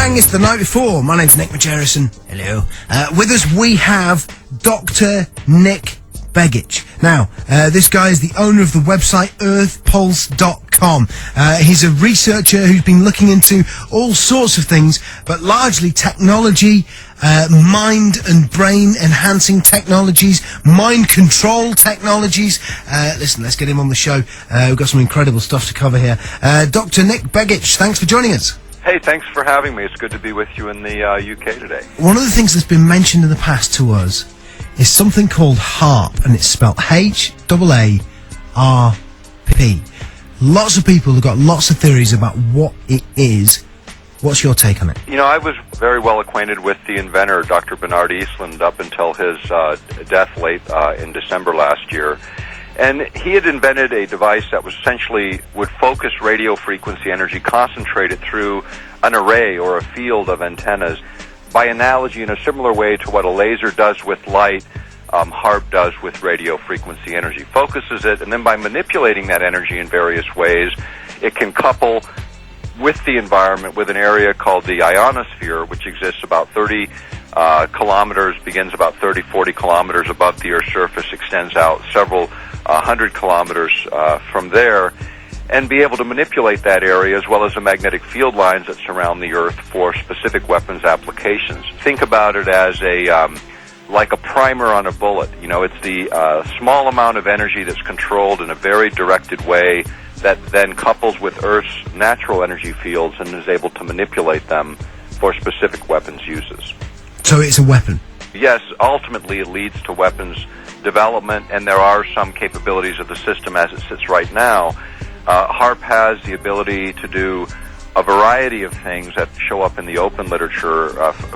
Kerrang! It's the night before. My name's Nick Begich. Hello. With us we have Dr Nick Begich. Now, this guy is the owner of the website earthpulse.com. He's a researcher who's been looking into all sorts of things, but largely technology, mind and brain enhancing technologies, mind control technologies. Listen, let's get him on the show. We've got some incredible stuff to cover here. Dr Nick Begich, thanks for joining us. Hey, thanks for having me. It's good to be with you in the UK today. One of the things that's been mentioned in the past to us is something called HAARP, and it's spelled H-A-A-R-P. Lots of people have got lots of theories about what it is. What's your take on it? You know, I was very well acquainted with the inventor, Dr. Bernard Eastland, up until his death late in December last year. And he had invented a device that was essentially would focus radio frequency energy, concentrate it through an array or a field of antennas. By analogy, in a similar way to what a laser does with light, HAARP does with radio frequency energy. Focuses it, and then by manipulating that energy in various ways, it can couple with the environment with an area called the ionosphere, which exists about 30 kilometers, begins about 30, 40 kilometers above the Earth's surface, extends out several 100 kilometers from there, and be able to manipulate that area as well as the magnetic field lines that surround the Earth for specific weapons applications. Think about it as like a primer on a bullet. You know, it's the small amount of energy that's controlled in a very directed way that then couples with Earth's natural energy fields and is able to manipulate them for specific weapons uses. So it's a weapon? Yes, ultimately it leads to weapons development, and there are some capabilities of the system as it sits right now. HAARP has the ability to do a variety of things that show up in the open literature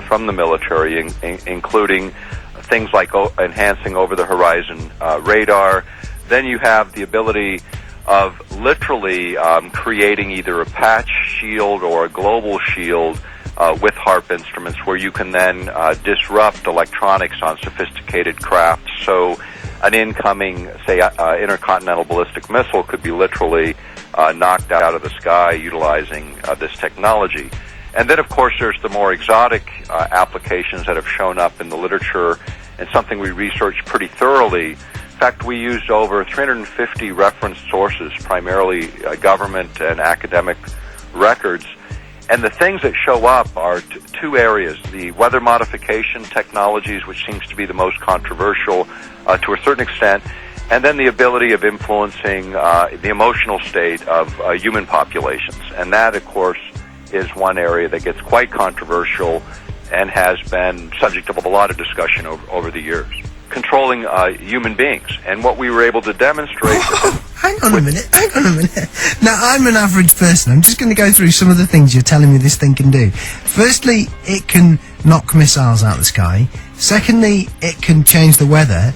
from the military, including things like enhancing over-the-horizon radar. Then you have the ability of literally creating either a patch shield or a global shield with HAARP instruments, where you can then disrupt electronics on sophisticated craft. So an incoming, say, intercontinental ballistic missile could be literally knocked out of the sky utilizing this technology. And then, of course, there's the more exotic applications that have shown up in the literature, and something we researched pretty thoroughly. In fact, we used over 350 reference sources, primarily government and academic records. And the things that show up are two areas: the weather modification technologies, which seems to be the most controversial to a certain extent, and then the ability of influencing the emotional state of human populations. And that, of course, is one area that gets quite controversial and has been subject of a lot of discussion over the years. Controlling human beings. And what we were able to demonstrate... Hang on a minute. Now, I'm an average person. I'm just going to go through some of the things you're telling me this thing can do. Firstly, it can knock missiles out of the sky. Secondly, it can change the weather.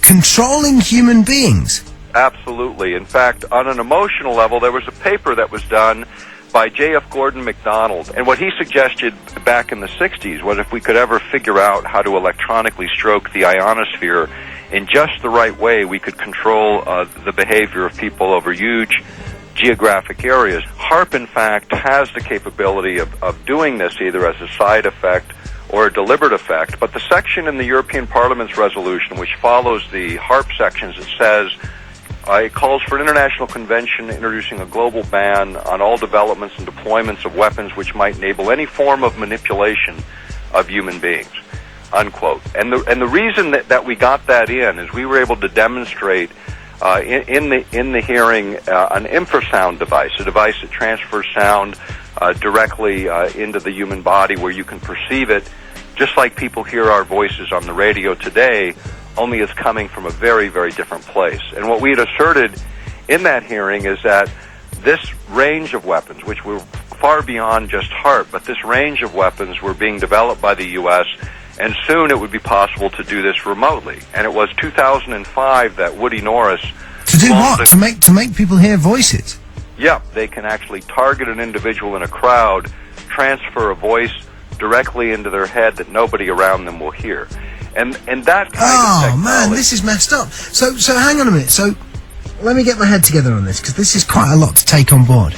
Controlling human beings. Absolutely. In fact, on an emotional level, there was a paper that was done by J.F. Gordon MacDonald, and what he suggested back in the 60s was if we could ever figure out how to electronically stroke the ionosphere in just the right way, we could control the behavior of people over huge geographic areas. HAARP, in fact, has the capability of doing this either as a side effect or a deliberate effect, but the section in the European Parliament's resolution, which follows the HAARP sections, it says, it calls for an international convention introducing a global ban on all developments and deployments of weapons which might enable any form of manipulation of human beings, unquote. And the reason that we got that in is we were able to demonstrate in the hearing an infrasound device, a device that transfers sound directly into the human body, where you can perceive it just like people hear our voices on the radio today, only is coming from a very, very different place. And what we had asserted in that hearing is that this range of weapons, which were far beyond just HAARP, but this range of weapons were being developed by the U.S., and soon it would be possible to do this remotely. And it was 2005 that Woody Norris... To do what? To make people hear voices? Yeah, they can actually target an individual in a crowd, transfer a voice directly into their head that nobody around them will hear. And that kind of technology... Oh, man, this is messed up. So hang on a minute. So let me get my head together on this, because this is quite a lot to take on board.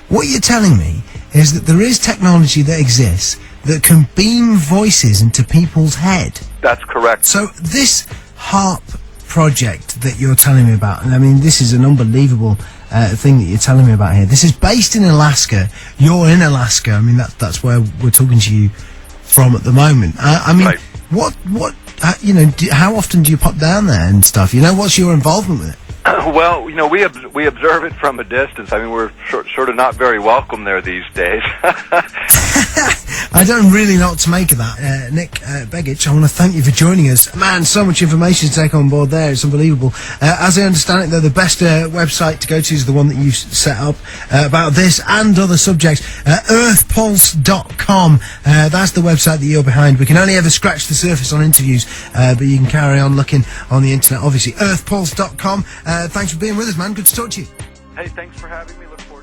What you're telling me is that there is technology that exists that can beam voices into people's head. That's correct. So this HAARP project that you're telling me about, and I mean, this is an unbelievable thing that you're telling me about here. This is based in Alaska. You're in Alaska. I mean, that's where we're talking to you from at the moment. I mean, right. what you know, how often do you pop down there and stuff? You know, what's your involvement with it? Well, you know, we observe it from a distance. I mean, we're sort of not very welcome there these days. I don't really know what to make of that. Nick Begich, I want to thank you for joining us. Man, so much information to take on board there. It's unbelievable. As I understand it, though, the best website to go to is the one that you set up about this and other subjects. earthpulse.com. That's the website that you're behind. We can only ever scratch the surface on interviews, but you can carry on looking on the internet, obviously. earthpulse.com. Thanks for being with us, man. Good to talk to you. Hey, thanks for having me. Look forward